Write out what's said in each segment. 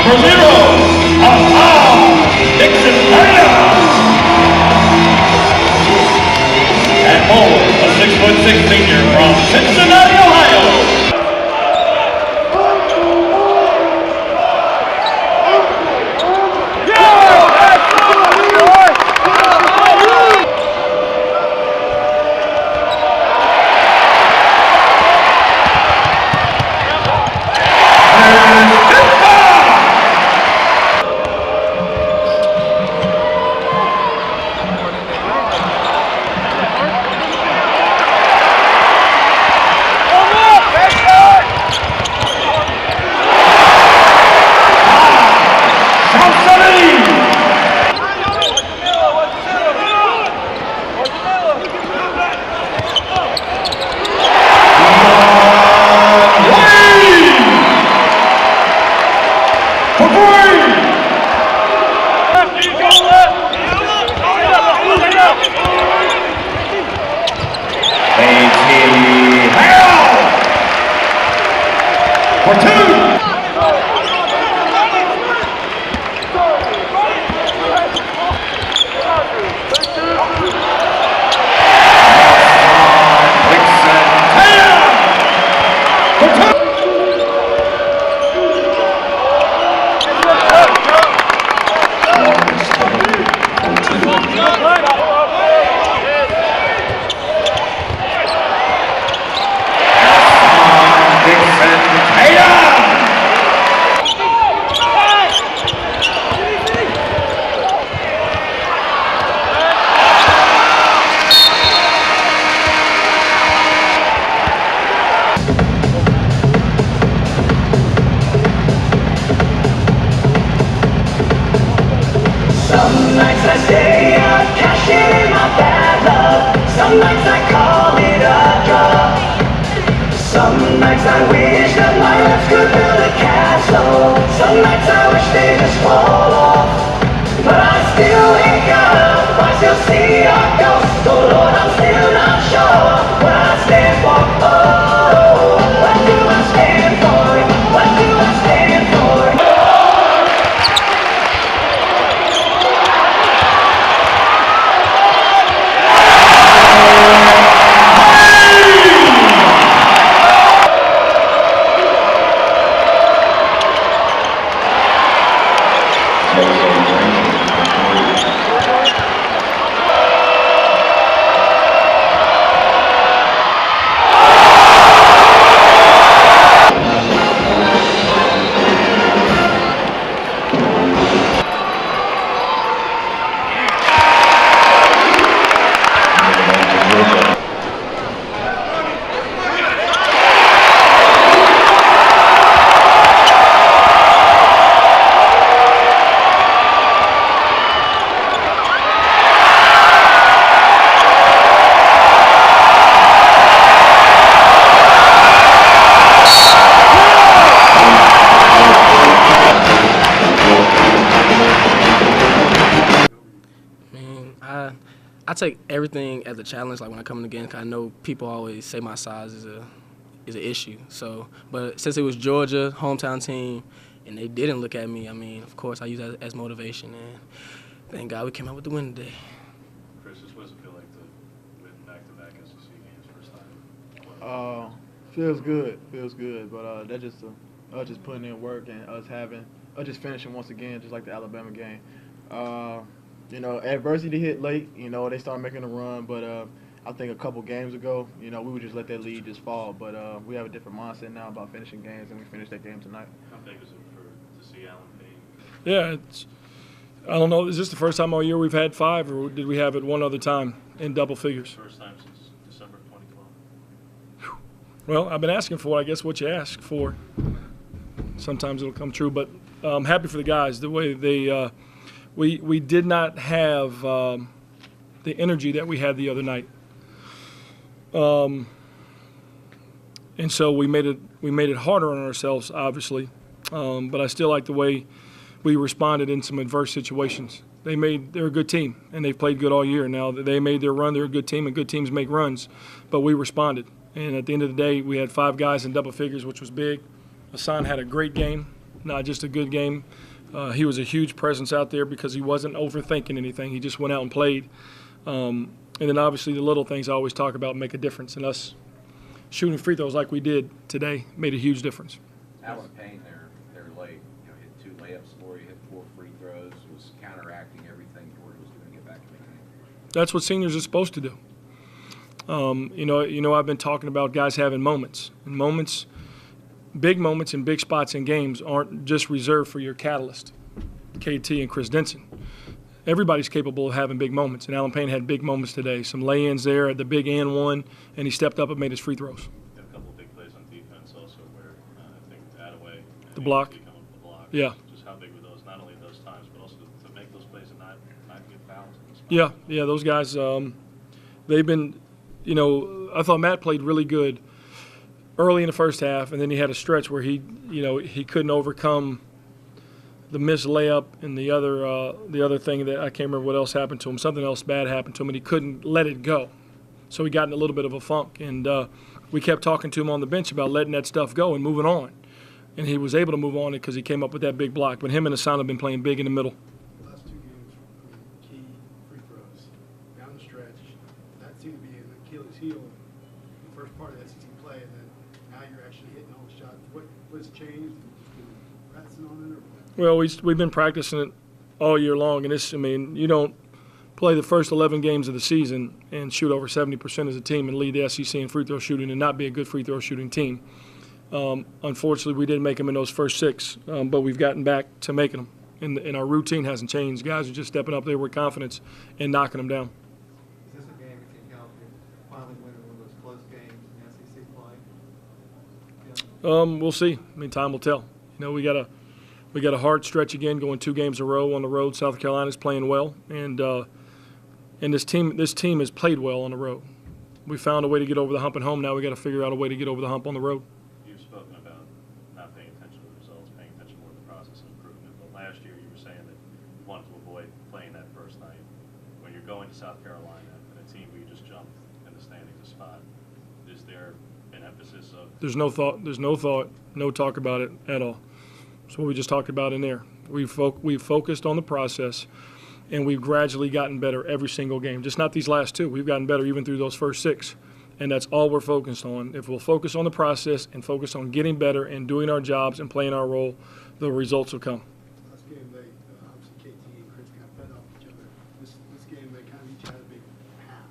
Number 0, Dixon Taylor. And Moore, a 6'6" senior from Cincinnati, Ohio. For 2. Some nights I stay up, cashing in my bad luck. Some nights I call it a draw. Some nights I wish that my lips could build a castle. Some nights I wish they just fall off. But I still ain't got up, I still see a ghost. Oh Lord, I'm still not sure what I stand for. Oh, what do I stand for? What do I stand for? I take everything as a challenge. Like when I come in the game, 'cause I know people always say my size is an issue. So, but since it was Georgia, hometown team, and they didn't look at me, I mean, of course, I use that as motivation. And thank God we came out with the win today. Chris, what does it feel like to win back-to-back SEC games first time? Feels good. But that's just us just putting in work and us just finishing once again, just like the Alabama game. You know, adversity hit late. You know, they started making a run, but I think a couple games ago, you know, we would just let that lead just fall. But we have a different mindset now about finishing games, and we finished that game tonight. How big is it to see Allen Payne? Yeah, I don't know. Is this the first time all year we've had 5, or did we have it one other time in double figures? First time since December 2012. Well, I've been asking for it. I guess what you ask for, sometimes it'll come true. But I'm happy for the guys. The way they, we did not have the energy that we had the other night, and so we made it harder on ourselves, obviously. But I still like the way we responded in some adverse situations. They're a good team, and they've played good all year. Now they made their run. They're a good team, and good teams make runs. But we responded, and at the end of the day, we had 5 guys in double figures, which was big. Hassan had a great game. not just a good game. He was a huge presence out there because he wasn't overthinking anything. He just went out and played. And then obviously the little things I always talk about make a difference. And us shooting free throws like we did today made a huge difference. Alan Payne, they're late. Hit 2 layups for you, hit 4 free throws, was counteracting everything Georgia was doing to get back in the game. That's what seniors are supposed to do. I've been talking about guys having moments. And moments, big moments and big spots in games aren't just reserved for your catalyst, KT and Chris Denson. Everybody's capable of having big moments, and Alan Payne had big moments today. Some lay-ins there at the big and one, and he stepped up and made his free throws. Had a couple of big plays on defense also where I think Attaway The block. become the block. Yeah. Just how big were those, not only those times, but also to make those plays and not get fouls. Yeah, those guys, they've been, I thought Matt played really good early in the first half, and then he had a stretch where he couldn't overcome the missed layup and the other thing that I can't remember what else happened to him. Something else bad happened to him, and he couldn't let it go. So he got in a little bit of a funk, and we kept talking to him on the bench about letting that stuff go and moving on. And he was able to move on because he came up with that big block. But him and Hassan have been playing big in the middle. Last 2 games, key free throws down the stretch. That seemed to be an Achilles heel in the first part of the SEC play, and then now you're actually hitting all the shots. What's changed? Just been practicing on it, or? Well, we've been practicing it all year long, and you don't play the first 11 games of the season and shoot over 70% as a team and lead the SEC in free throw shooting and not be a good free throw shooting team. Unfortunately, we didn't make them in those first 6, but we've gotten back to making them, and our routine hasn't changed. Guys are just stepping up there with confidence and knocking them down. Is this a game you think helped you finally winning one of those close games in the SEC play? We'll see. Time will tell. We got a hard stretch again, going 2 games in a row on the road. South Carolina's playing well, and this team has played well on the road. We found a way to get over the hump at home. Now we got to figure out a way to get over the hump on the road. You've spoken about not paying attention to the results, paying attention more to the process of improvement. But last year you were saying that you wanted to avoid playing that first night. When you're going to South Carolina and a team where you just jumped in the standings a spot, is there an emphasis of? There's no thought, no talk about it at all. That's what we just talked about in there. We've focused on the process, and we've gradually gotten better every single game. Just not these last 2. We've gotten better even through those first 6, and that's all we're focused on. If we'll focus on the process and focus on getting better and doing our jobs and playing our role, the results will come. Last game, they obviously KT and Chris kind of fed off each other. This game, they kind of each had a big half.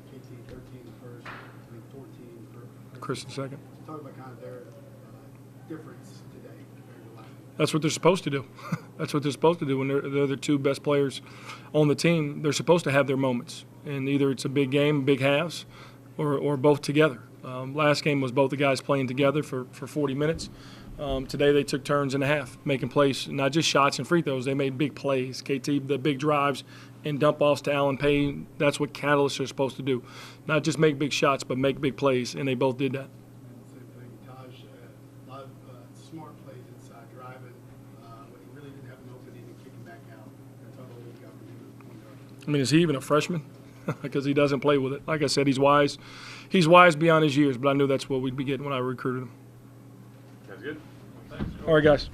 KT 13 the first, I think 14 for Chris in second. So talk about kind of their difference today compared to last week. That's what they're supposed to do. That's what they're supposed to do when they're the 2 best players on the team. They're supposed to have their moments, and either it's a big game, big halves, or both together. Last game was both the guys playing together for 40 minutes. Today they took turns in a half, making plays, not just shots and free throws. They made big plays. KT, the big drives and dump offs to Alan Payne. That's what catalysts are supposed to do. Not just make big shots, but make big plays, and they both did that. Same thing. Taj, a lot of smart plays inside, driving when he really didn't have an opening and kicking back out. That's all we got from him. Is he even a freshman? Because he doesn't play with it. Like I said, he's wise. He's wise beyond his years, but I knew that's what we'd be getting when I recruited him. That's good. Thanks. All right, guys.